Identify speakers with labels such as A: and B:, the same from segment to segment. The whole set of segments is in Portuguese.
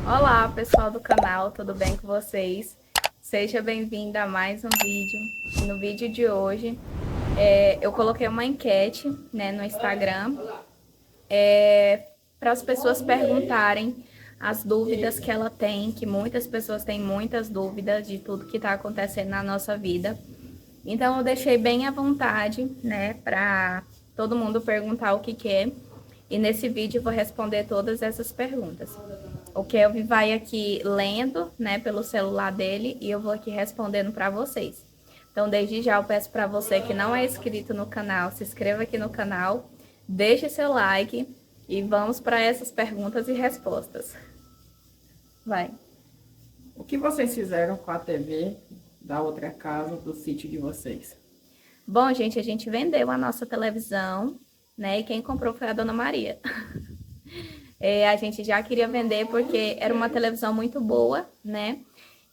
A: Olá, pessoal do canal, tudo bem com vocês? Seja bem-vindo a mais um vídeo. No vídeo de hoje, eu coloquei uma enquete, né, no Instagram, para as pessoas perguntarem as dúvidas que ela tem, que muitas pessoas têm muitas dúvidas de tudo que está acontecendo na nossa vida. Então, eu deixei bem à vontade, né, para todo mundo perguntar o que quer. E nesse vídeo eu vou responder todas essas perguntas. O Kelvin vai aqui lendo, né, pelo celular dele e eu vou aqui respondendo para vocês. Então, desde já eu peço para você que não é inscrito no canal, se inscreva aqui no canal, deixe seu like e vamos para essas perguntas e respostas. Vai.
B: O que vocês fizeram com a TV da outra casa do sítio de vocês?
A: Bom, gente, a gente vendeu a nossa televisão, né, e quem comprou foi a Dona Maria. A gente já queria vender porque era uma televisão muito boa, né?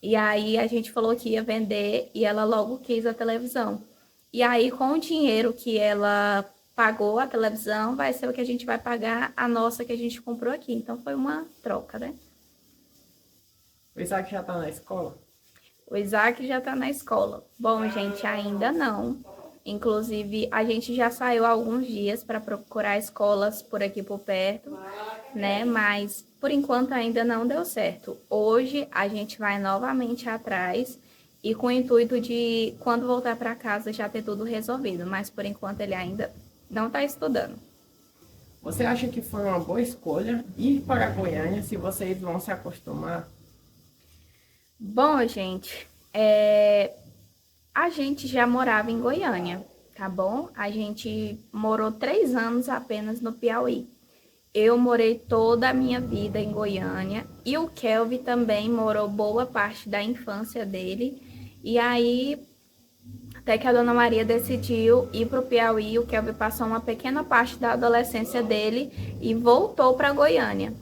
A: E aí a gente falou que ia vender e ela logo quis a televisão. E aí, com o dinheiro que ela pagou a televisão, vai ser o que a gente vai pagar a nossa que a gente comprou aqui. Então foi uma troca, né?
B: O Isaac já tá na escola?
A: O Isaac já tá na escola. Bom, gente, ainda não. Inclusive, a gente já saiu há alguns dias para procurar escolas por aqui por perto, né? Mas por enquanto ainda não deu certo. Hoje a gente vai novamente atrás e com o intuito de quando voltar para casa já ter tudo resolvido, mas por enquanto ele ainda não está estudando.
B: Você acha que foi uma boa escolha ir para Goiânia se vocês vão se acostumar?
A: Bom, gente, a gente já morava em Goiânia, tá bom? A gente morou 3 anos apenas no Piauí. Eu morei toda a minha vida em Goiânia e o Kelvin também morou boa parte da infância dele. E aí, até que a Dona Maria decidiu ir para o Piauí, o Kelvin passou uma pequena parte da adolescência dele e voltou para Goiânia.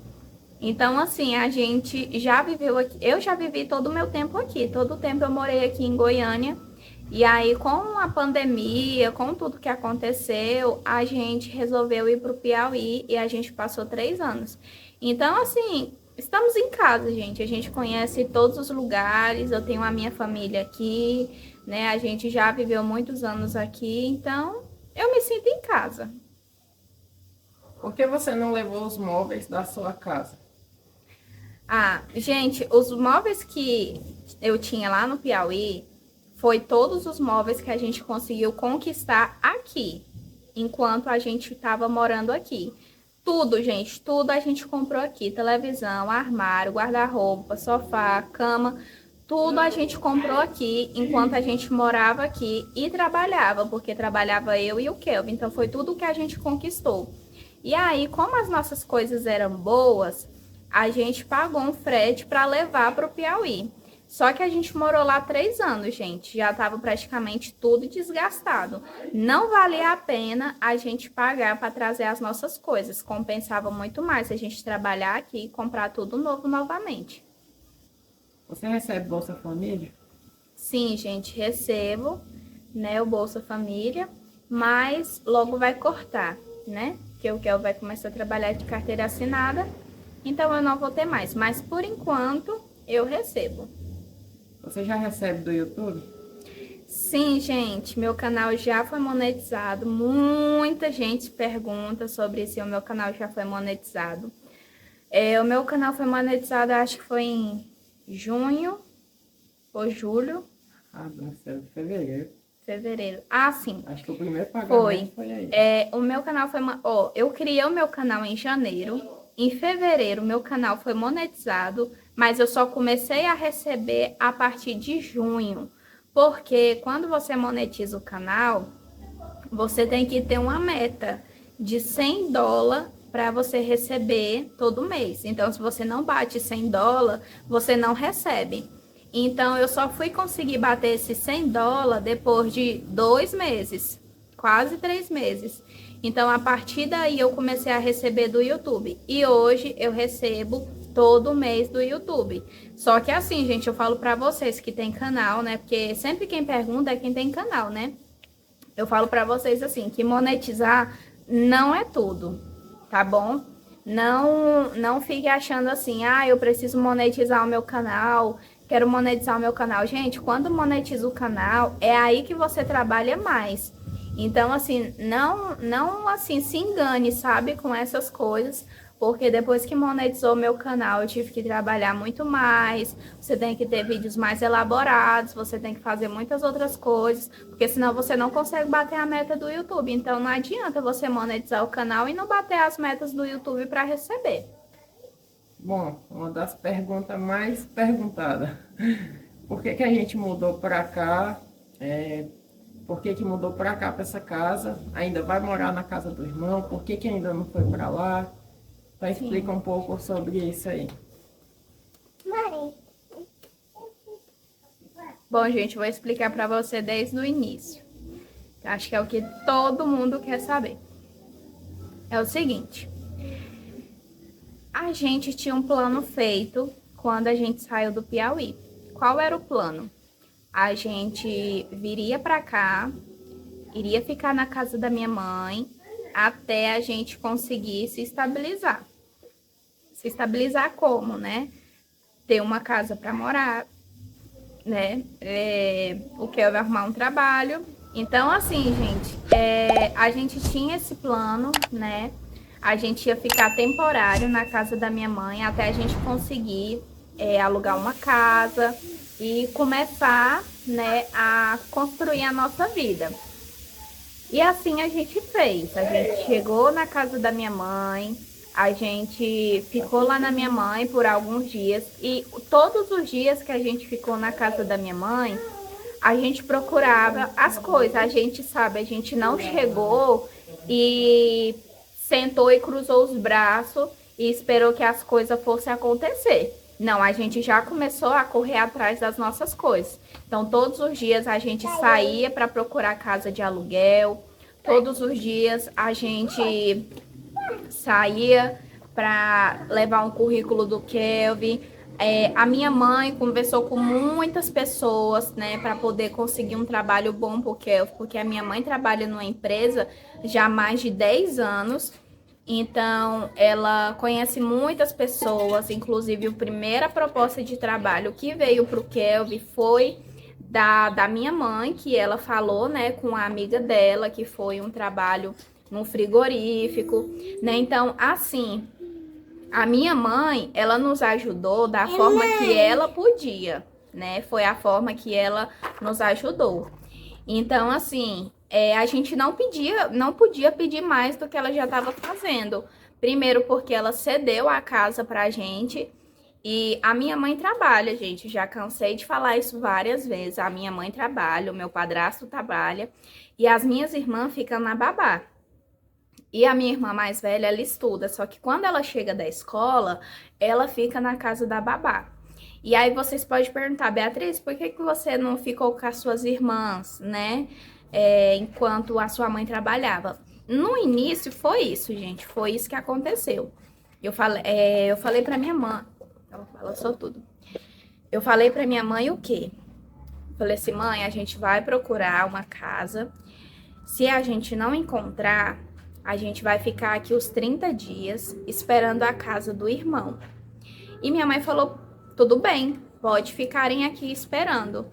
A: Então, assim, a gente já viveu aqui. Eu já vivi todo o meu tempo aqui. Todo o tempo eu morei aqui em Goiânia. E aí, com a pandemia, com tudo que aconteceu, a gente resolveu ir para o Piauí e a gente passou 3 anos. Então, assim, estamos em casa, gente. A gente conhece todos os lugares. Eu tenho a minha família aqui, né? A gente já viveu muitos anos aqui. Então, eu me sinto em casa.
B: Por que você não levou os móveis da sua casa?
A: Ah, gente, os móveis que eu tinha lá no Piauí foi todos os móveis que a gente conseguiu conquistar aqui, enquanto a gente estava morando aqui. Tudo, gente, tudo a gente comprou aqui: televisão, armário, guarda-roupa, sofá, cama, tudo a gente comprou aqui enquanto a gente morava aqui e trabalhava, porque trabalhava eu e o Kelvin. Então foi tudo que a gente conquistou. E aí, como as nossas coisas eram boas, a gente pagou um frete para levar para o Piauí. Só que a gente morou lá 3 anos, gente. Já estava praticamente tudo desgastado. Não valia a pena a gente pagar para trazer as nossas coisas. Compensava muito mais a gente trabalhar aqui e comprar tudo novo novamente.
B: Você recebe Bolsa Família?
A: Sim, gente, recebo, né, o Bolsa Família, mas logo vai cortar, né? Porque o Kel vai começar a trabalhar de carteira assinada, então eu não vou ter mais. Mas por enquanto eu recebo.
B: Você já recebe do YouTube?
A: Sim, gente, meu canal já foi monetizado. Muita gente pergunta sobre se o meu canal já foi monetizado. O meu canal foi monetizado, acho que foi em junho ou julho.
B: Ah, não sei, fevereiro.
A: Fevereiro. Ah, sim.
B: Acho que o primeiro
A: Foi.
B: pagamento foi aí.
A: O meu canal foi. Eu criei o meu canal em janeiro. Em fevereiro, meu canal foi monetizado, mas eu só comecei a receber a partir de junho. Porque quando você monetiza o canal, você tem que ter uma meta de US$ 100 para você receber todo mês. Então, se você não bate US$ 100, você não recebe. Então, eu só fui conseguir bater esse US$ 100 depois de 2 meses, quase 3 meses. Então, a partir daí, eu comecei a receber do YouTube. E hoje eu recebo todo mês do YouTube. Só que assim, gente, eu falo para vocês que tem canal, né? Porque sempre quem pergunta é quem tem canal, né? Eu falo para vocês assim, que monetizar não é tudo, tá bom? Não fique achando assim, ah, eu preciso monetizar o meu canal, quero monetizar o meu canal. Gente, quando monetiza o canal, é aí que você trabalha mais. Então, assim, não assim, se engane, sabe, com essas coisas, porque depois que monetizou o meu canal, eu tive que trabalhar muito mais, você tem que ter vídeos mais elaborados, você tem que fazer muitas outras coisas, porque senão você não consegue bater a meta do YouTube. Então, não adianta você monetizar o canal e não bater as metas do YouTube para receber.
B: Bom, uma das perguntas mais perguntadas. Por que que a gente mudou para cá? Por que que mudou para cá, para essa casa? Ainda vai morar na casa do irmão? Por que que ainda não foi para lá? Então explica
A: Sim.
B: um pouco sobre isso aí.
A: Bom, gente, vou explicar para você desde o início. Acho que é o que todo mundo quer saber. É o seguinte, a gente tinha um plano feito quando a gente saiu do Piauí. Qual era o plano? A gente viria para cá, iria ficar na casa da minha mãe até a gente conseguir se estabilizar. Se estabilizar como, né? Ter uma casa para morar, né? O Kelvin arrumar um trabalho. Então, assim, gente, a gente tinha esse plano, né? A gente ia ficar temporário na casa da minha mãe até a gente conseguir alugar uma casa e começar, né, a construir a nossa vida. E assim a gente fez. A gente chegou na casa da minha mãe, a gente ficou lá na minha mãe por alguns dias. E todos os dias que a gente ficou na casa da minha mãe, a gente procurava as coisas. A gente sabe, a gente não chegou e sentou e cruzou os braços e esperou que as coisas fossem acontecer. Não, a gente já começou a correr atrás das nossas coisas. Então, todos os dias a gente saía para procurar casa de aluguel. Todos os dias a gente saía para levar um currículo do Kelvin. A minha mãe conversou com muitas pessoas, né, para poder conseguir um trabalho bom pro Kelvin, porque a minha mãe trabalha numa empresa já há mais de 10 anos. Então, ela conhece muitas pessoas, inclusive a primeira proposta de trabalho que veio para o Kelvin foi da minha mãe, que ela falou, né, com a amiga dela, que foi um trabalho no frigorífico, né? Então, assim, a minha mãe, ela nos ajudou da forma que ela podia, né? Foi a forma que ela nos ajudou. Então, assim, a gente não podia pedir mais do que ela já estava fazendo. Primeiro, porque ela cedeu a casa pra gente. E a minha mãe trabalha, gente. Já cansei de falar isso várias vezes. A minha mãe trabalha, o meu padrasto trabalha. E as minhas irmãs ficam na babá. E a minha irmã mais velha, ela estuda. Só que quando ela chega da escola, ela fica na casa da babá. E aí vocês podem perguntar, Beatriz, por que que você não ficou com as suas irmãs, né? Enquanto a sua mãe trabalhava. No início foi isso, gente. Foi isso que aconteceu. Eu falei pra minha mãe. Ela só tudo. Eu falei pra minha mãe o quê? Falei assim, mãe, a gente vai procurar uma casa. Se a gente não encontrar, a gente vai ficar aqui os 30 dias esperando a casa do irmão. E minha mãe falou, tudo bem, pode ficarem aqui esperando.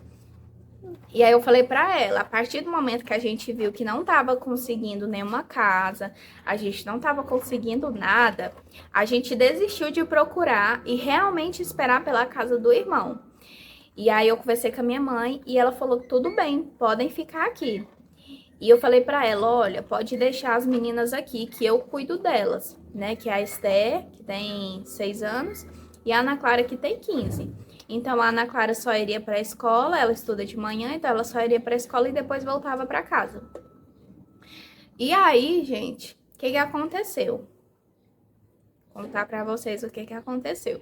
A: E aí eu falei pra ela, a partir do momento que a gente viu que não tava conseguindo nenhuma casa, a gente não tava conseguindo nada, a gente desistiu de procurar e realmente esperar pela casa do irmão. E aí eu conversei com a minha mãe e ela falou, tudo bem, podem ficar aqui. E eu falei pra ela, olha, pode deixar as meninas aqui, que eu cuido delas, né? Que é a Esther, que tem 6 anos, e a Ana Clara, que tem 15. Então, a Ana Clara só iria pra escola, ela estuda de manhã, então ela só iria pra escola e depois voltava pra casa. E aí, gente, o que que aconteceu? Vou contar pra vocês o que que aconteceu.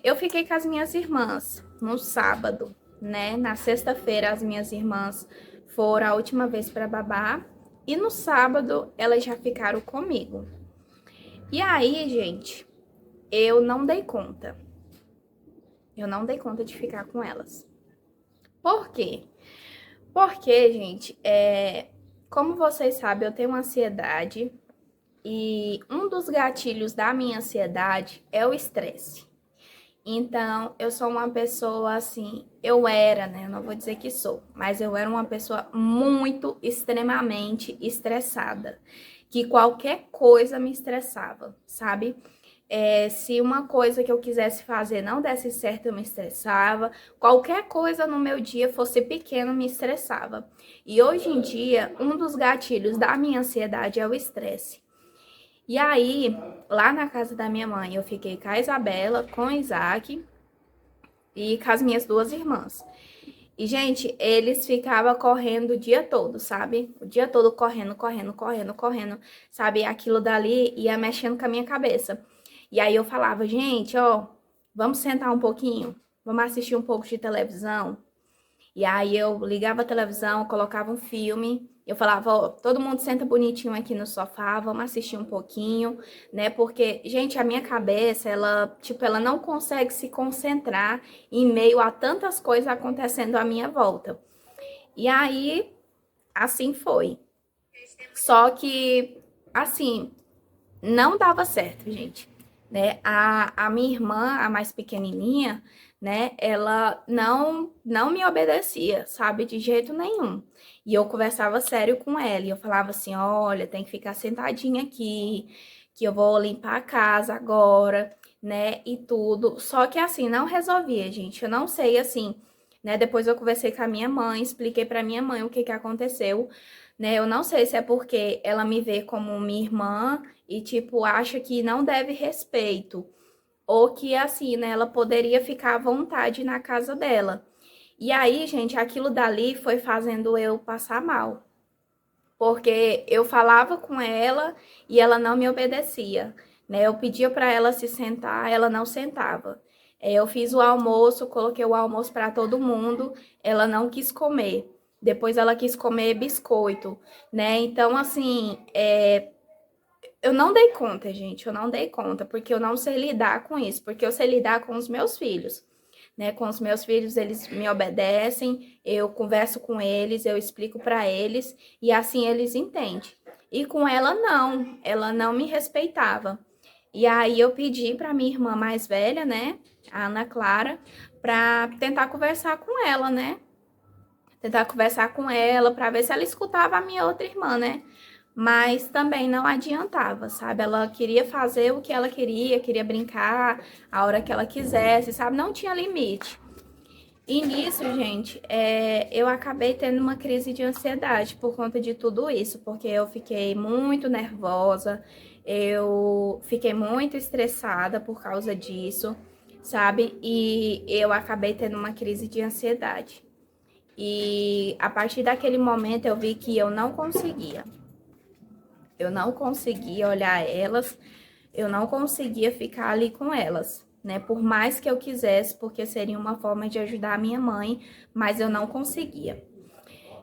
A: Eu fiquei com as minhas irmãs no sábado, né? Na sexta-feira, as minhas irmãs foram a última vez para babá. E no sábado, elas já ficaram comigo. E aí, gente, eu não dei conta. Eu não dei conta de ficar com elas. Por quê? Porque, gente, como vocês sabem, eu tenho ansiedade. E um dos gatilhos da minha ansiedade é o estresse. Então, eu sou uma pessoa assim, eu era, né? Eu não vou dizer que sou, mas eu era uma pessoa muito extremamente estressada, que qualquer coisa me estressava, sabe? Se uma coisa que eu quisesse fazer não desse certo, eu me estressava. Qualquer coisa no meu dia fosse pequeno, me estressava. E hoje em dia, um dos gatilhos da minha ansiedade é o estresse. E aí, lá na casa da minha mãe, eu fiquei com a Isabela, com o Isaac e com as minhas duas irmãs. E, gente, eles ficavam correndo o dia todo, sabe? O dia todo correndo, correndo, correndo, correndo, sabe? Aquilo dali ia mexendo com a minha cabeça. E aí eu falava, gente, ó, vamos sentar um pouquinho, vamos assistir um pouco de televisão. E aí eu ligava a televisão, colocava um filme, eu falava, ó, todo mundo senta bonitinho aqui no sofá, vamos assistir um pouquinho, né? Porque, gente, a minha cabeça, ela, tipo, ela não consegue se concentrar em meio a tantas coisas acontecendo à minha volta. E aí, assim foi. Só que, assim, não dava certo, gente, né? A minha irmã, a mais pequenininha, né? Ela não me obedecia, sabe? De jeito nenhum. E eu conversava sério com ela. E eu falava assim, olha, tem que ficar sentadinha aqui, que eu vou limpar a casa agora, né? E tudo. Só que assim, não resolvia, gente. Eu não sei, assim, né? Depois eu conversei com a minha mãe, expliquei pra minha mãe o que que aconteceu, né? Eu não sei se é porque ela me vê como minha irmã e, tipo, acha que não deve respeito, ou que, assim, né, ela poderia ficar à vontade na casa dela. E aí, gente, aquilo dali foi fazendo eu passar mal, porque eu falava com ela e ela não me obedecia, né? Eu pedia para ela se sentar, ela não sentava. Eu fiz o almoço, coloquei o almoço para todo mundo, ela não quis comer. Depois ela quis comer biscoito, né? Então, assim, eu não dei conta, gente, eu não dei conta, porque eu não sei lidar com isso, porque eu sei lidar com os meus filhos, né? Com os meus filhos, eles me obedecem, eu converso com eles, eu explico para eles e assim eles entendem. E com ela não me respeitava. E aí eu pedi para minha irmã mais velha, né, a Ana Clara, para tentar conversar com ela, né? Tentar conversar com ela para ver se ela escutava a minha outra irmã, né? Mas também não adiantava, sabe? Ela queria fazer o que ela queria brincar a hora que ela quisesse, sabe? Não tinha limite. E nisso, gente, eu acabei tendo uma crise de ansiedade por conta de tudo isso, porque eu fiquei muito nervosa, eu fiquei muito estressada por causa disso, sabe? E eu acabei tendo uma crise de ansiedade. E a partir daquele momento eu vi que eu não conseguia. Eu não conseguia olhar elas, eu não conseguia ficar ali com elas, né? Por mais que eu quisesse, porque seria uma forma de ajudar a minha mãe, mas eu não conseguia.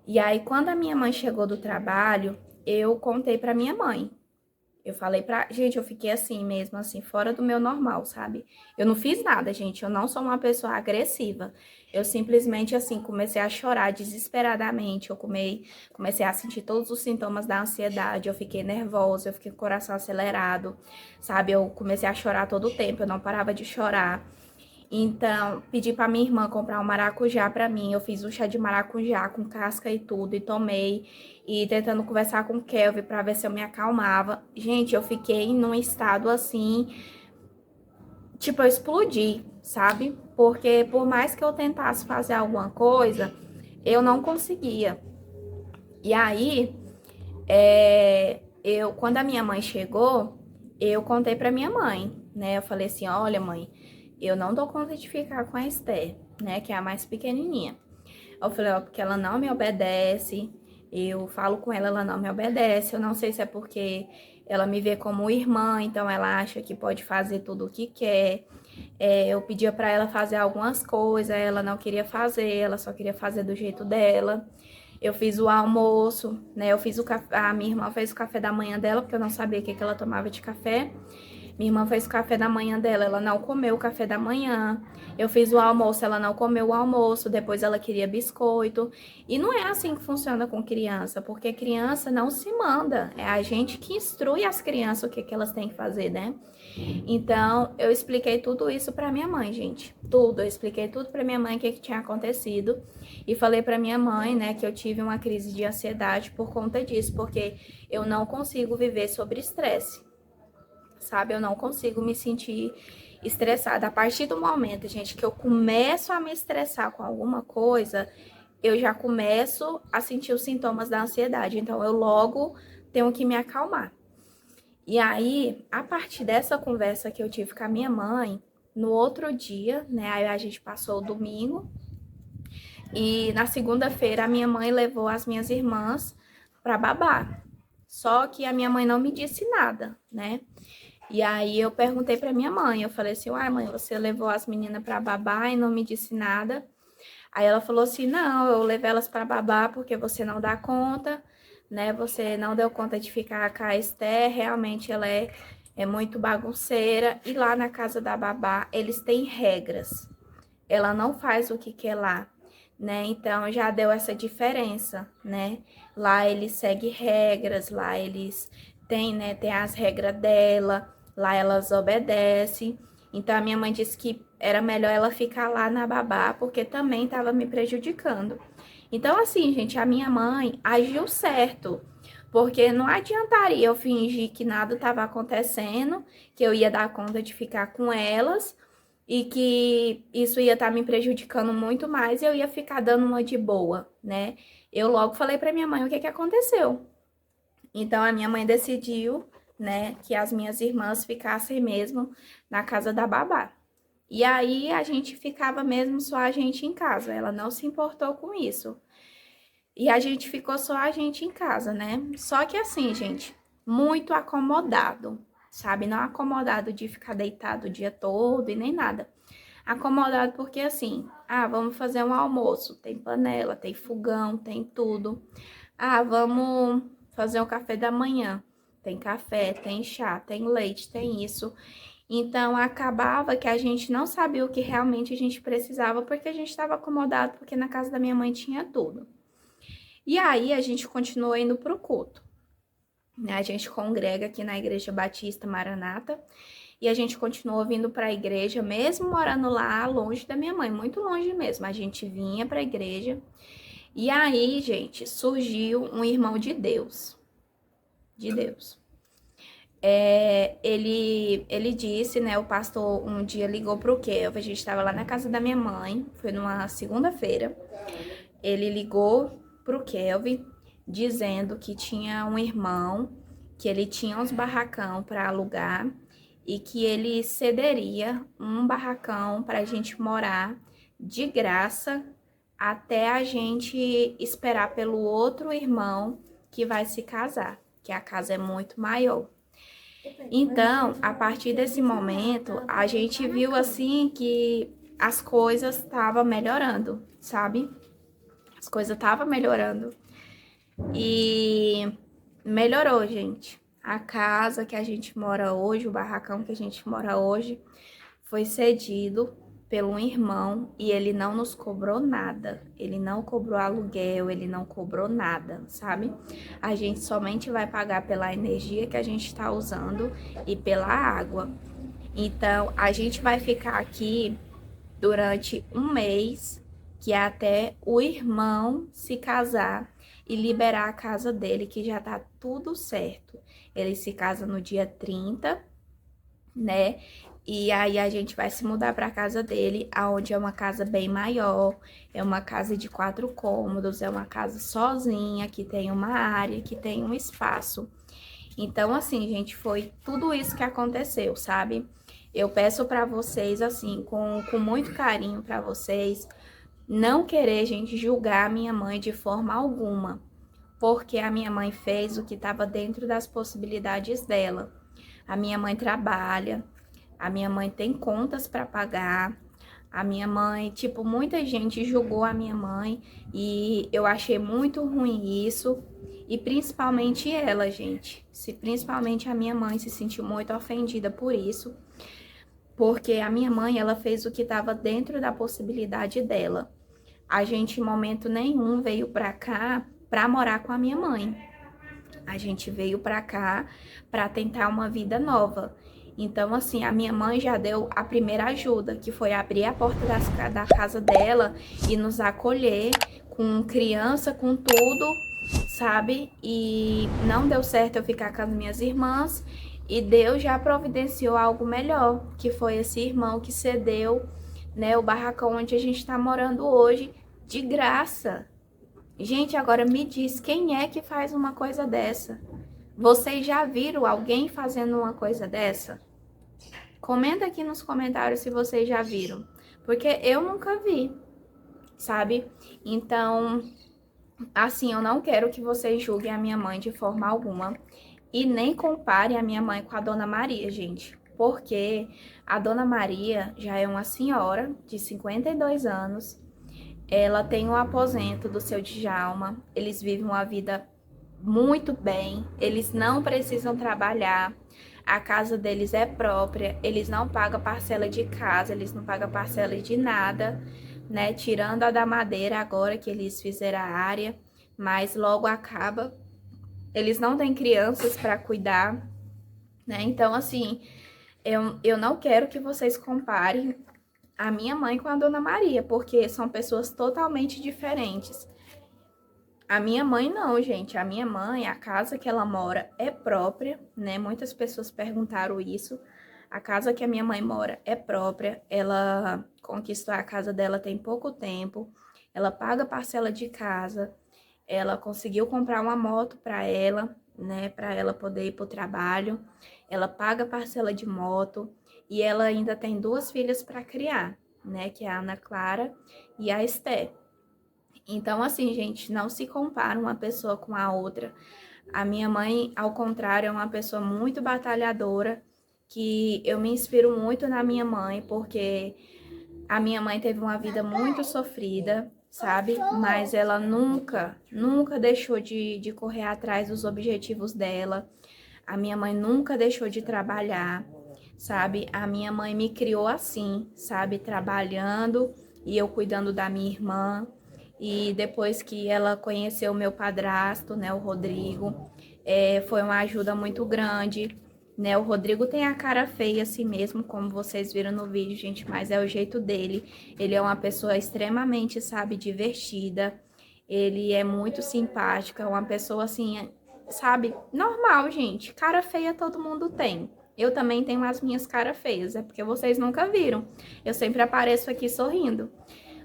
A: E aí, quando a minha mãe chegou do trabalho, eu contei para minha mãe. Eu falei pra. Gente, eu fiquei assim mesmo, assim, fora do meu normal, sabe? Eu não fiz nada, gente. Eu não sou uma pessoa agressiva. Eu simplesmente, assim, comecei a chorar desesperadamente. Comecei a sentir todos os sintomas da ansiedade. Eu fiquei nervosa, eu fiquei com o coração acelerado, sabe? Eu comecei a chorar todo o tempo, eu não parava de chorar. Então, pedi pra minha irmã comprar um maracujá pra mim. Eu fiz um chá de maracujá com casca e tudo e tomei. E tentando conversar com o Kelvin pra ver se eu me acalmava. Gente, eu fiquei num estado assim, tipo, eu explodi, sabe? Porque por mais que eu tentasse fazer alguma coisa, eu não conseguia. E aí, quando a minha mãe chegou, eu contei pra minha mãe, né? Eu falei assim, olha, mãe, eu não dou conta de ficar com a Esther, né? Que é a mais pequenininha. Eu falei, ó, porque ela não me obedece. Eu falo com ela, ela não me obedece. Eu não sei se é porque ela me vê como irmã, então ela acha que pode fazer tudo o que quer. Eu pedia pra ela fazer algumas coisas, ela não queria fazer, ela só queria fazer do jeito dela. Eu fiz o almoço, né? Eu fiz o café, a minha irmã fez o café da manhã dela, porque eu não sabia o que ela tomava de café. Minha irmã fez o café da manhã dela, ela não comeu o café da manhã. Eu fiz o almoço, ela não comeu o almoço, depois ela queria biscoito. E não é assim que funciona com criança, porque criança não se manda. É a gente que instrui as crianças o que, que elas têm que fazer, né? Então, eu expliquei tudo isso pra minha mãe, gente. Tudo, eu expliquei tudo pra minha mãe o que, que tinha acontecido. E falei pra minha mãe, né, que eu tive uma crise de ansiedade por conta disso, porque eu não consigo viver sobre estresse, sabe? Eu não consigo me sentir estressada. A partir do momento, gente, que eu começo a me estressar com alguma coisa, eu já começo a sentir os sintomas da ansiedade. Então, eu logo tenho que me acalmar. E aí, a partir dessa conversa que eu tive com a minha mãe, no outro dia, né, aí a gente passou o domingo, e na segunda-feira a minha mãe levou as minhas irmãs para babar. Só que a minha mãe não me disse nada, né? E aí eu perguntei para minha mãe, eu falei assim: "Uai, mãe, você levou as meninas para babar e não me disse nada?" Aí ela falou assim: "Não, eu levei elas para babar porque você não dá conta, né? Você não deu conta de ficar com a Esther, realmente ela é muito bagunceira. E lá na casa da babá, eles têm regras. Ela não faz o que quer lá, né? Então já deu essa diferença, né? Lá eles seguem regras, lá eles têm, né, tem as regras dela, lá elas obedecem. Então a minha mãe disse que era melhor ela ficar lá na babá, porque também estava me prejudicando. Então, assim, gente, a minha mãe agiu certo, porque não adiantaria eu fingir que nada estava acontecendo, que eu ia dar conta de ficar com elas e que isso ia estar me prejudicando muito mais e eu ia ficar dando uma de boa, né? Eu logo falei para minha mãe o que que aconteceu. Então, a minha mãe decidiu, né, que as minhas irmãs ficassem mesmo na casa da babá. E aí a gente ficava mesmo só a gente em casa. Ela não se importou com isso. E a gente ficou só a gente em casa, né? Só que assim, gente, muito acomodado, sabe? Não acomodado de ficar deitado o dia todo e nem nada. Acomodado porque assim, vamos fazer um almoço. Tem panela, tem fogão, tem tudo. Vamos fazer um café da manhã. Tem café, tem chá, tem leite, tem isso. Então, acabava que a gente não sabia o que realmente a gente precisava, porque a gente estava acomodado, porque na casa da minha mãe tinha tudo. E aí, a gente continuou indo pro culto, né? A gente congrega aqui na Igreja Batista Maranata, e a gente continuou vindo para a igreja, mesmo morando lá, longe da minha mãe, muito longe mesmo. A gente vinha para a igreja, e aí, gente, surgiu um irmão de Deus, de Deus. Ele disse, né, o pastor um dia ligou pro Kelvin, a gente estava lá na casa da minha mãe, foi numa segunda-feira, ele ligou pro Kelvin dizendo que tinha um irmão, que ele tinha uns barracão para alugar e que ele cederia um barracão para a gente morar de graça até a gente esperar pelo outro irmão que vai se casar, que a casa é muito maior. Então, a partir desse momento, a gente viu assim que as coisas estavam melhorando, sabe? As coisas estavam melhorando. E melhorou, gente. A casa que a gente mora hoje, o barracão que a gente mora hoje, foi cedido pelo um irmão e ele não nos cobrou nada. Ele não cobrou aluguel, ele não cobrou nada, sabe? A gente somente vai pagar pela energia que a gente está usando e pela água. Então, a gente vai ficar aqui durante um mês, que é até o irmão se casar e liberar a casa dele, que já tá tudo certo. Ele se casa no dia 30, né? E aí a gente vai se mudar para casa dele, aonde é uma casa bem maior, é uma casa de 4 cômodos, é uma casa sozinha, que tem uma área, que tem um espaço. Então, assim, gente, foi tudo isso que aconteceu, sabe? Eu peço para vocês, assim, com muito carinho para vocês, não querer, gente, julgar a minha mãe de forma alguma, porque a minha mãe fez o que estava dentro das possibilidades dela. A minha mãe trabalha, a minha mãe tem contas para pagar, a minha mãe, tipo, muita gente julgou a minha mãe e eu achei muito ruim isso. E principalmente ela, gente. Principalmente a minha mãe se sentiu muito ofendida por isso. Porque a minha mãe, ela fez o que estava dentro da possibilidade dela. A gente, em momento nenhum, veio pra cá pra morar com a minha mãe. A gente veio pra cá pra tentar uma vida nova. Então, assim, a minha mãe já deu a primeira ajuda, que foi abrir a porta da casa dela e nos acolher com criança, com tudo, sabe? E não deu certo eu ficar com as minhas irmãs. E Deus já providenciou algo melhor, que foi esse irmão que cedeu, né, o barracão onde a gente tá morando hoje, de graça. Gente, agora me diz, quem é que faz uma coisa dessa? Vocês já viram alguém fazendo uma coisa dessa? Comenta aqui nos comentários se vocês já viram, porque eu nunca vi, sabe? Então, assim, eu não quero que vocês julguem a minha mãe de forma alguma e nem comparem a minha mãe com a Dona Maria, gente. Porque a Dona Maria já é uma senhora de 52 anos, ela tem um aposento do seu Djalma, eles vivem uma vida muito bem, eles não precisam trabalhar, a casa deles é própria, eles não pagam parcela de casa, eles não pagam parcela de nada, né? Tirando a da madeira agora que eles fizeram a área, mas logo acaba. Eles não têm crianças para cuidar, né? Então, assim, eu não quero que vocês comparem a minha mãe com a Dona Maria, porque são pessoas totalmente diferentes. A minha mãe não, gente. A minha mãe, a casa que ela mora é própria, né? Muitas pessoas perguntaram isso. A casa que a minha mãe mora é própria. Ela conquistou a casa dela tem pouco tempo. Ela paga parcela de casa. Ela conseguiu comprar uma moto para ela, né? Para ela poder ir para o trabalho. Ela paga parcela de moto. E ela ainda tem duas filhas para criar, né? Que é a Ana Clara e a Esté. Então, assim, gente, não se compara uma pessoa com a outra. A minha mãe, ao contrário, é uma pessoa muito batalhadora, que eu me inspiro muito na minha mãe, porque a minha mãe teve uma vida muito sofrida, sabe? Mas ela nunca deixou de correr atrás dos objetivos dela. A minha mãe nunca deixou de trabalhar, sabe? A minha mãe me criou assim, sabe? Trabalhando e eu cuidando da minha irmã. E depois que ela conheceu o meu padrasto, né, o Rodrigo, foi uma ajuda muito grande, né? O Rodrigo tem a cara feia assim mesmo, como vocês viram no vídeo, gente, mas é o jeito dele. Ele é uma pessoa extremamente, sabe, divertida. Ele é muito simpático, é uma pessoa assim, sabe, normal, gente. Cara feia todo mundo tem. Eu também tenho as minhas caras feias, é porque vocês nunca viram. Eu sempre apareço aqui sorrindo.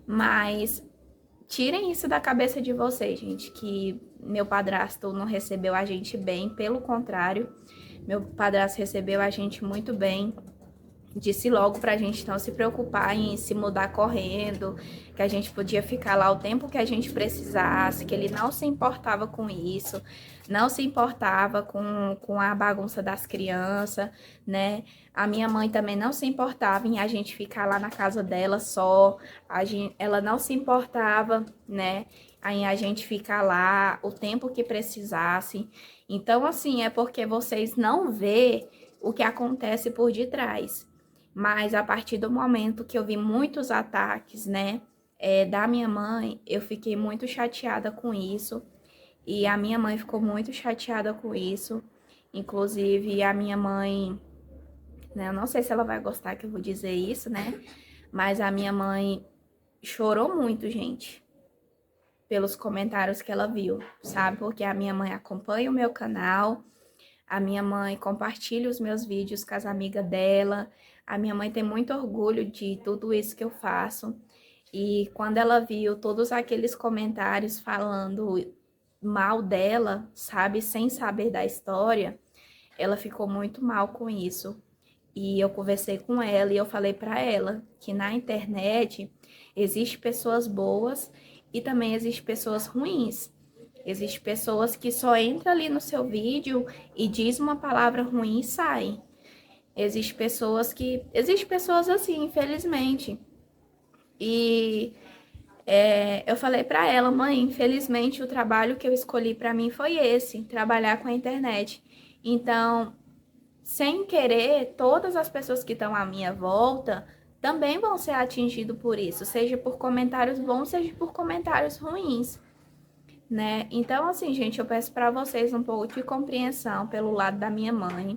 A: Mas tirem isso da cabeça de vocês, gente, que meu padrasto não recebeu a gente bem, pelo contrário, meu padrasto recebeu a gente muito bem. Disse logo pra gente não se preocupar em se mudar correndo, que a gente podia ficar lá o tempo que a gente precisasse, que ele não se importava com isso, não se importava com a bagunça das crianças, né? A minha mãe também não se importava em a gente ficar lá na casa dela só, ela não se importava, né? Em a gente ficar lá o tempo que precisasse. Então, assim, é porque vocês não vê o que acontece por detrás. Mas a partir do momento que eu vi muitos ataques, né, da minha mãe, eu fiquei muito chateada com isso. E a minha mãe ficou muito chateada com isso. Inclusive, a minha mãe, né, eu não sei se ela vai gostar que eu vou dizer isso, né? Mas a minha mãe chorou muito, gente, pelos comentários que ela viu, sabe? Porque a minha mãe acompanha o meu canal. A minha mãe compartilha os meus vídeos com as amigas dela. A minha mãe tem muito orgulho de tudo isso que eu faço. E quando ela viu todos aqueles comentários falando mal dela, sabe, sem saber da história, ela ficou muito mal com isso. E eu conversei com ela e eu falei para ela que na internet existe pessoas boas e também existe pessoas ruins. Existem pessoas que só entram ali no seu vídeo e diz uma palavra ruim e saem. Existem pessoas assim, infelizmente. E Eu falei para ela, mãe, infelizmente o trabalho que eu escolhi para mim foi esse, trabalhar com a internet. Então, sem querer, todas as pessoas que estão à minha volta também vão ser atingidas por isso, seja por comentários bons, seja por comentários ruins, né? Então, assim, gente, eu peço para vocês um pouco de compreensão pelo lado da minha mãe,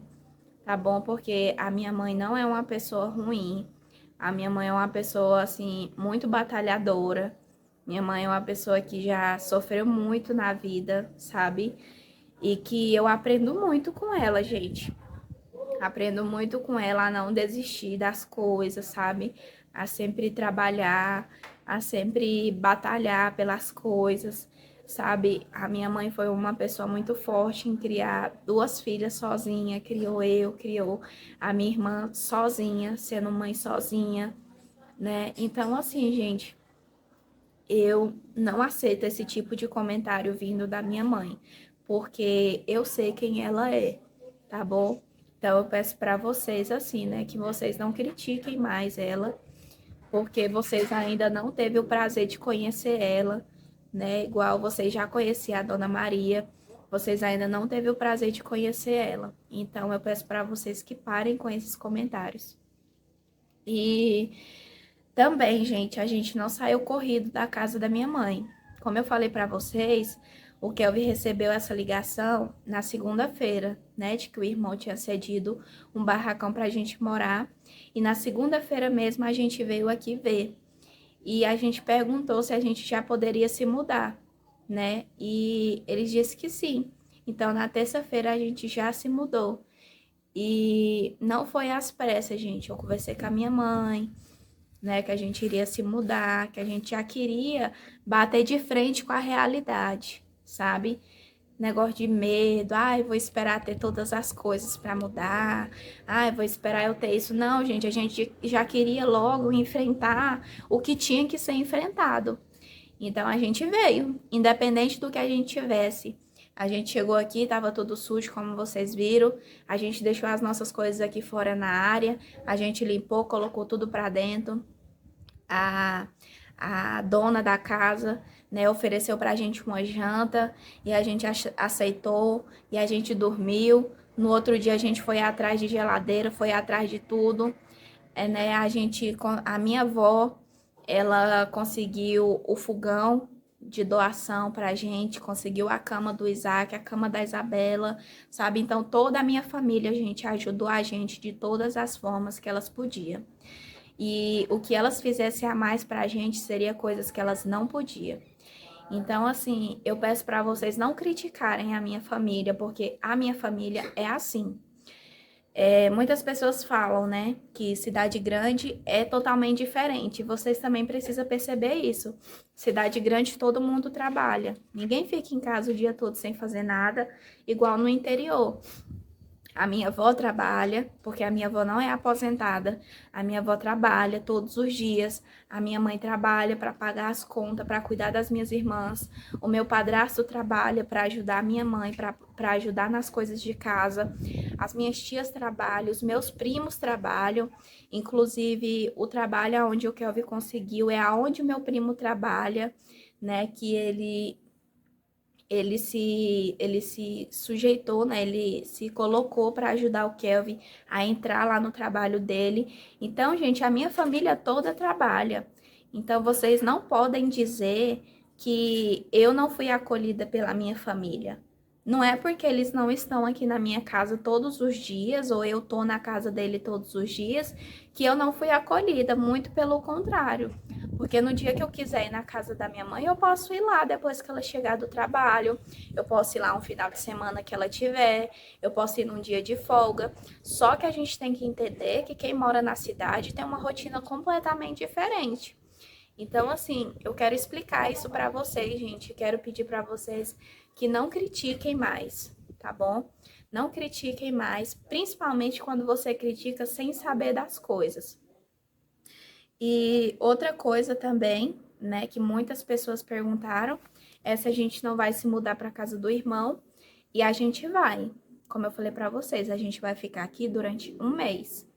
A: tá bom? Porque a minha mãe não é uma pessoa ruim. A minha mãe é uma pessoa, assim, muito batalhadora. Minha mãe é uma pessoa que já sofreu muito na vida, sabe? E que eu aprendo muito com ela, gente. Aprendo muito com ela a não desistir das coisas, sabe? A sempre trabalhar, a sempre batalhar pelas coisas, sabe? A minha mãe foi uma pessoa muito forte em criar duas filhas sozinha, criou eu, criou a minha irmã sozinha, sendo mãe sozinha, né? Então, assim, gente, eu não aceito esse tipo de comentário vindo da minha mãe, porque eu sei quem ela é, tá bom? Então eu peço para vocês assim, né, que vocês não critiquem mais ela, porque vocês ainda não teve o prazer de conhecer ela, né? Igual vocês já conheciam a Dona Maria, vocês ainda não teve o prazer de conhecer ela. Então eu peço para vocês que parem com esses comentários. E também, gente, a gente não saiu corrido da casa da minha mãe. Como eu falei para vocês, o Kelvin recebeu essa ligação na segunda-feira, né, de que o irmão tinha cedido um barracão para a gente morar. E na segunda-feira mesmo a gente veio aqui ver. E a gente perguntou se a gente já poderia se mudar, né? E eles disse que sim. Então na terça-feira a gente já se mudou. E não foi às pressas, gente. Eu conversei com a minha mãe, né, que a gente iria se mudar, que a gente já queria bater de frente com a realidade, sabe? Negócio de medo, ai, vou esperar ter todas as coisas para mudar, ai, vou esperar eu ter isso. Não, gente, a gente já queria logo enfrentar o que tinha que ser enfrentado. Então a gente veio, independente do que a gente tivesse. A gente chegou aqui, estava tudo sujo, como vocês viram. A gente deixou as nossas coisas aqui fora na área. A gente limpou, colocou tudo para dentro. A, a dona da casa, né, ofereceu pra gente uma janta e a gente aceitou e a gente dormiu. No outro dia a gente foi atrás de geladeira, foi atrás de tudo. Né, a minha avó, ela conseguiu o fogão de doação pra gente, conseguiu a cama do Isaac, a cama da Isabela, sabe? Então toda a minha família, gente, ajudou a gente de todas as formas que elas podiam. E o que elas fizessem a mais pra gente seria coisas que elas não podiam. Então, assim, eu peço para vocês não criticarem a minha família, porque a minha família é assim. Muitas pessoas falam, né, que cidade grande é totalmente diferente. Vocês também precisam perceber isso. Cidade grande, todo mundo trabalha. Ninguém fica em casa o dia todo sem fazer nada, igual no interior. A minha avó trabalha, porque a minha avó não é aposentada. A minha avó trabalha todos os dias. A minha mãe trabalha para pagar as contas, para cuidar das minhas irmãs. O meu padrasto trabalha para ajudar a minha mãe, para ajudar nas coisas de casa. As minhas tias trabalham, os meus primos trabalham. Inclusive, o trabalho onde o Kelvin conseguiu é aonde o meu primo trabalha, né? Que ele se sujeitou, né? Ele se colocou para ajudar o Kelvin a entrar lá no trabalho dele. Então, gente, a minha família toda trabalha. Então, vocês não podem dizer que eu não fui acolhida pela minha família. Não é porque eles não estão aqui na minha casa todos os dias, ou eu tô na casa dele todos os dias, que eu não fui acolhida, muito pelo contrário. Porque no dia que eu quiser ir na casa da minha mãe, eu posso ir lá depois que ela chegar do trabalho, eu posso ir lá um final de semana que ela tiver, eu posso ir num dia de folga. Só que a gente tem que entender que quem mora na cidade tem uma rotina completamente diferente. Então, assim, eu quero explicar isso para vocês, gente. Quero pedir para vocês que não critiquem mais, tá bom? Não critiquem mais, principalmente quando você critica sem saber das coisas. E outra coisa também, né, que muitas pessoas perguntaram, é se a gente não vai se mudar para casa do irmão. E a gente vai. Como eu falei para vocês, a gente vai ficar aqui durante um mês.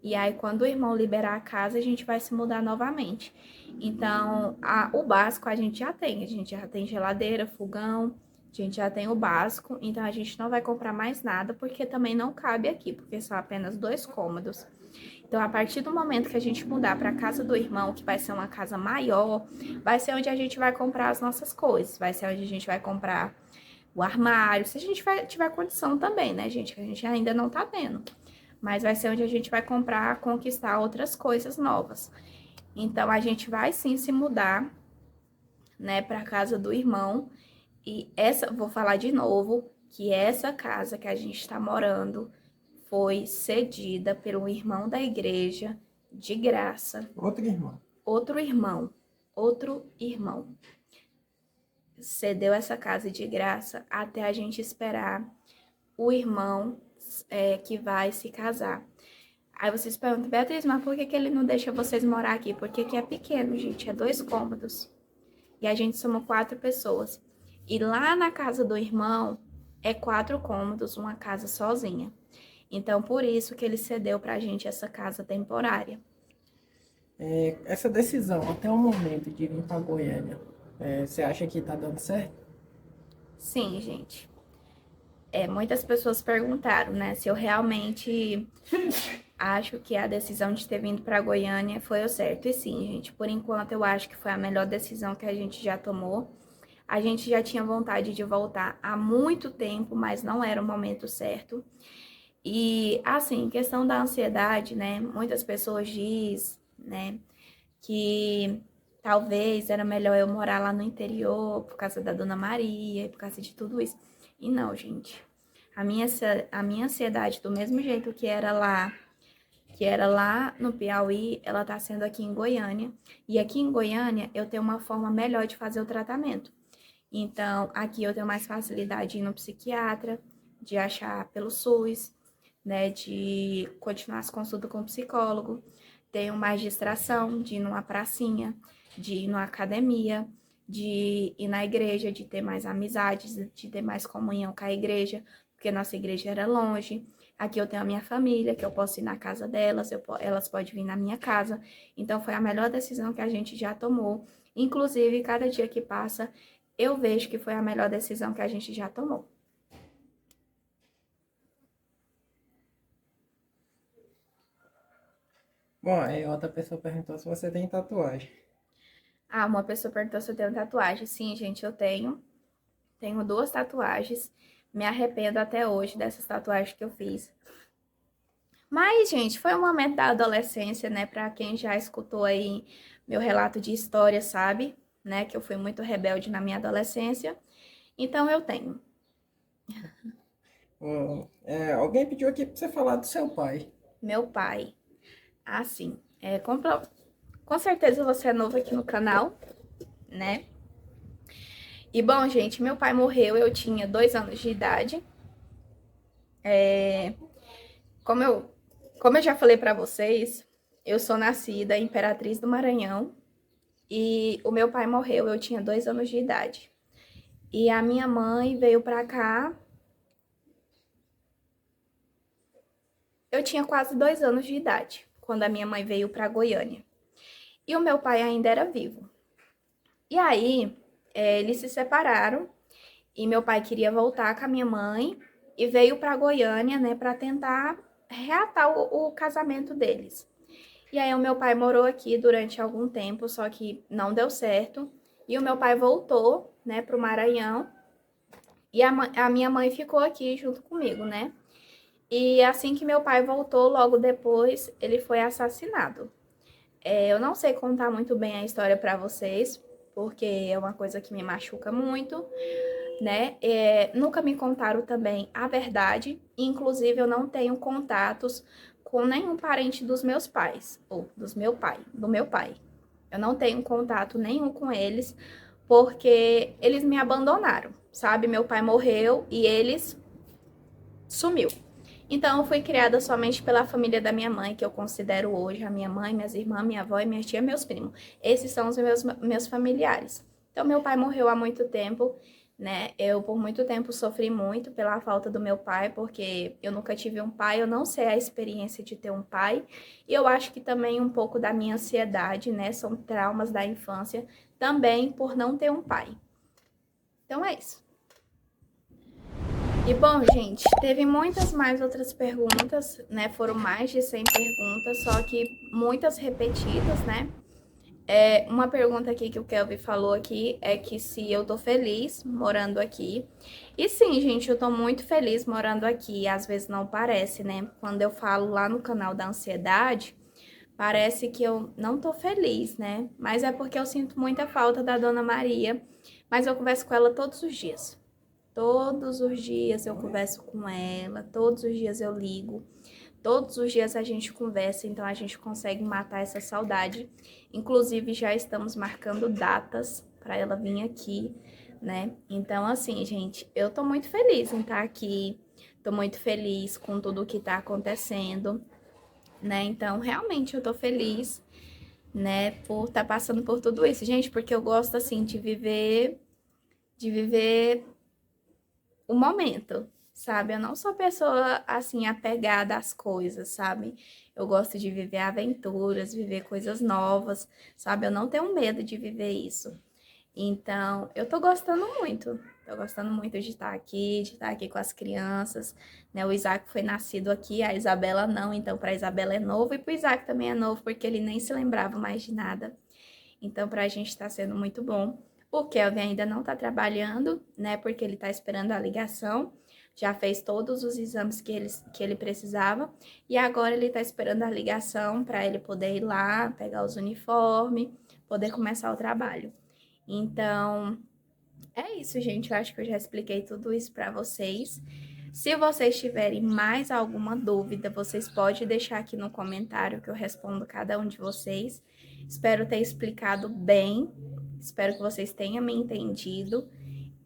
A: E aí, quando o irmão liberar a casa, a gente vai se mudar novamente. Então, o básico a gente já tem. A gente já tem geladeira, fogão, a gente já tem o básico. Então, a gente não vai comprar mais nada, porque também não cabe aqui, porque são apenas 2 cômodos. Então, a partir do momento que a gente mudar para a casa do irmão, que vai ser uma casa maior, vai ser onde a gente vai comprar as nossas coisas. Vai ser onde a gente vai comprar o armário, se a gente tiver condição também, né, gente? Que a gente ainda não tá tendo. Mas vai ser onde a gente vai comprar, conquistar outras coisas novas. Então, a gente vai sim se mudar, né, para casa do irmão. E vou falar de novo, que essa casa que a gente está morando foi cedida pelo irmão da igreja, de graça.
B: Outro irmão.
A: Outro irmão. Outro irmão. Cedeu essa casa de graça até a gente esperar o irmão que vai se casar. Aí vocês perguntam, Beatriz, mas por que ele não deixa vocês morar aqui? Porque aqui é pequeno, gente, é 2 cômodos. E a gente somos 4 pessoas. E lá na casa do irmão é 4 cômodos, uma casa sozinha. Então, por isso que ele cedeu pra gente essa casa temporária.
B: Essa decisão, até o momento de vir para Goiânia, você acha que tá dando certo?
A: Sim, gente. Muitas pessoas perguntaram, né, se eu realmente acho que a decisão de ter vindo para Goiânia foi o certo. E sim, gente, por enquanto eu acho que foi a melhor decisão que a gente já tomou. A gente já tinha vontade de voltar há muito tempo, mas não era o momento certo. E assim, questão da ansiedade, né? Muitas pessoas dizem, né, que talvez era melhor eu morar lá no interior por causa da Dona Maria, por causa de tudo isso. E não, gente. A minha ansiedade, do mesmo jeito que era lá no Piauí, ela tá sendo aqui em Goiânia. E aqui em Goiânia eu tenho uma forma melhor de fazer o tratamento. Então, aqui eu tenho mais facilidade de ir no psiquiatra, de achar pelo SUS, né, de continuar as consultas com o psicólogo. Tenho mais distração de ir numa pracinha, de ir numa academia, de ir na igreja, de ter mais amizades, de ter mais comunhão com a igreja, porque nossa igreja era longe. Aqui eu tenho a minha família, que eu posso ir na casa delas, elas podem vir na minha casa. Então foi a melhor decisão que a gente já tomou. Inclusive, cada dia que passa, eu vejo que foi a melhor decisão que a gente já tomou.
B: Bom, aí outra pessoa perguntou se você tem tatuagem.
A: Ah, uma pessoa perguntou se eu tenho tatuagem. Sim, gente, eu tenho. Tenho 2 tatuagens. Me arrependo até hoje dessas tatuagens que eu fiz. Mas, gente, foi um momento da adolescência, né? Pra quem já escutou aí meu relato de história, sabe? Né? Que eu fui muito rebelde na minha adolescência. Então, eu tenho.
B: Alguém pediu aqui para você falar do seu pai.
A: Meu pai. Assim, com certeza você é novo aqui no canal, né? E bom, gente, meu pai morreu, eu tinha 2 anos de idade. Como eu já falei pra vocês, eu sou nascida em Imperatriz do Maranhão e o meu pai morreu, eu tinha 2 anos de idade. E a minha mãe veio pra cá, eu tinha quase 2 anos de idade, quando a minha mãe veio pra Goiânia. E o meu pai ainda era vivo. E aí, eles se separaram e meu pai queria voltar com a minha mãe e veio pra Goiânia, né, pra tentar reatar o casamento deles. E aí o meu pai morou aqui durante algum tempo, só que não deu certo. E o meu pai voltou, né, pro Maranhão. E a minha mãe ficou aqui junto comigo, né? E assim que meu pai voltou, logo depois, ele foi assassinado. Eu não sei contar muito bem a história pra vocês, porque é uma coisa que me machuca muito, né? Nunca me contaram também a verdade. Inclusive, eu não tenho contatos com nenhum parente dos meus pais, ou do meu pai. Eu não tenho contato nenhum com eles, porque eles me abandonaram, sabe? Meu pai morreu e eles sumiu. Então, eu fui criada somente pela família da minha mãe, que eu considero hoje a minha mãe, minhas irmãs, minha avó e minha tia, meus primos. Esses são os meus familiares. Então, meu pai morreu há muito tempo. né? Eu por muito tempo sofri muito pela falta do meu pai, porque eu nunca tive um pai, eu não sei a experiência de ter um pai. E eu acho que também um pouco da minha ansiedade, né? São traumas da infância, também por não ter um pai. Então é isso. E bom, gente, teve muitas mais outras perguntas, né? Foram mais de 100 perguntas, só que muitas repetidas, né? Uma pergunta aqui que o Kelvin falou aqui é que se eu tô feliz morando aqui. E sim, gente, eu tô muito feliz morando aqui. Às vezes não parece, né? Quando eu falo lá no canal da ansiedade, parece que eu não tô feliz, né? Mas é porque eu sinto muita falta da Dona Maria. Mas eu converso com ela todos os dias. Todos os dias eu converso com ela, todos os dias eu ligo. Todos os dias a gente conversa, então a gente consegue matar essa saudade. Inclusive, já estamos marcando datas para ela vir aqui, né? Então, assim, gente, eu tô muito feliz em estar aqui, tô muito feliz com tudo o que tá acontecendo, né? Então, realmente eu tô feliz, né, por estar passando por tudo isso, gente, porque eu gosto, assim, de viver o momento, sabe? Eu não sou pessoa assim apegada às coisas, sabe? Eu gosto de viver aventuras, viver coisas novas, sabe? Eu não tenho medo de viver isso. Então, eu tô gostando muito. Tô gostando muito de estar aqui com as crianças, né? O Isaac foi nascido aqui, a Isabela não, então para a Isabela é novo e para o Isaac também é novo, porque ele nem se lembrava mais de nada. Então, para a gente está sendo muito bom. O Kelvin ainda não está trabalhando, né? Porque ele está esperando a ligação. Já fez todos os exames que ele precisava. E agora ele está esperando a ligação para ele poder ir lá, pegar os uniformes, poder começar o trabalho. Então, é isso, gente. Eu acho que eu já expliquei tudo isso para vocês. Se vocês tiverem mais alguma dúvida, vocês podem deixar aqui no comentário que eu respondo cada um de vocês. Espero ter explicado bem. Espero que vocês tenham me entendido.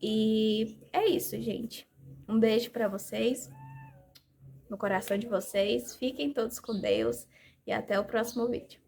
A: E é isso, gente. Um beijo para vocês, no coração de vocês. Fiquem todos com Deus e até o próximo vídeo.